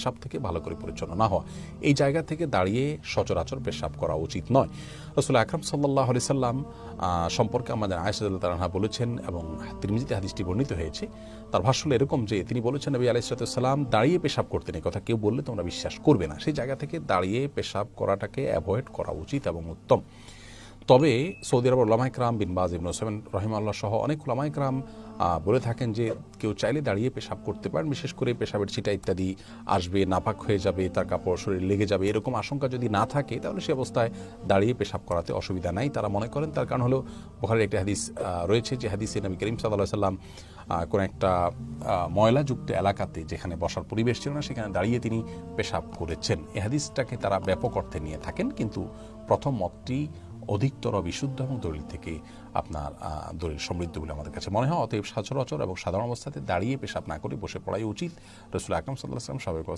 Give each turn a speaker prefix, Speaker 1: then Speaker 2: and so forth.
Speaker 1: পেশাব থেকে ভালো করে পরিচ্ছন্ন না হওয়া, এই জায়গা থেকে দাঁড়িয়ে সচরাচর পেশাব করা উচিত নয়। রাসূল আকরাম সাল্লাল্লাহু আলাইহি সাল্লাম সম্পর্কে আমাদের আয়েশা রাদিয়াল্লাহু তাআলা বলেছেন, এবং তিরমিজিতে হাদিসটি বর্ণিত হয়েছে, তার ভাষ্য এরকম যে তিনি বলেছেন নবী আলাইহিস সালাম দাঁড়িয়ে পেশাব করতেন। এই কথা কেউ বললে তোমরা বিশ্বাস করবে না। সেই জায়গা থেকে দাঁড়িয়ে পেশাব করাটাকে অ্যাভয়েড করা উচিত এবং উত্তম। তবে সৌদি আরবের উলামায়ে কেরাম, বিন বাজ, ইবনে উসাইমিন রাহিমাহুল্লাহ সহ অনেক উলামায়ে কেরাম বলে থাকেন যে কেউ চাইলে দাঁড়িয়ে পেশাব করতে পারেন, বিশেষ করে পেশাবের ছিটা ইত্যাদি আসবে, নাপাক হয়ে যাবে, তার কাপড় শরীর লেগে যাবে, এরকম আশঙ্কা যদি না থাকে তাহলে সে অবস্থায় দাঁড়িয়ে পেশাব করাতে অসুবিধা নাই তারা মনে করেন। তার কারণ হলো বুখারীর একটি হাদিস রয়েছে, যে হাদিসে নবী করিম সাল্লাল্লাহু আলাইহি সাল্লাম কোন একটা ময়লাযুক্ত এলাকাতে যেখানে বসার পরিবেশ ছিল না সেখানে দাঁড়িয়ে তিনি পেশাব করেছেন। এই হাদিসটাকে তারা ব্যাপক অর্থে নিয়ে থাকেন, কিন্তু প্রথম মতটি অধিকতর বিশুদ্ধ এবং দলিল থেকে আপনার দলিল সমৃদ্ধ বলে আমাদের কাছে মনে হয়। অতএব সচরাচর এবং সাধারণ অবস্থাতে দাঁড়িয়ে পেশাব না করে বসে পড়াই উচিত। রাসূল আকরাম সাল্লাল্লাহু আলাইহি ওয়াসাল্লাম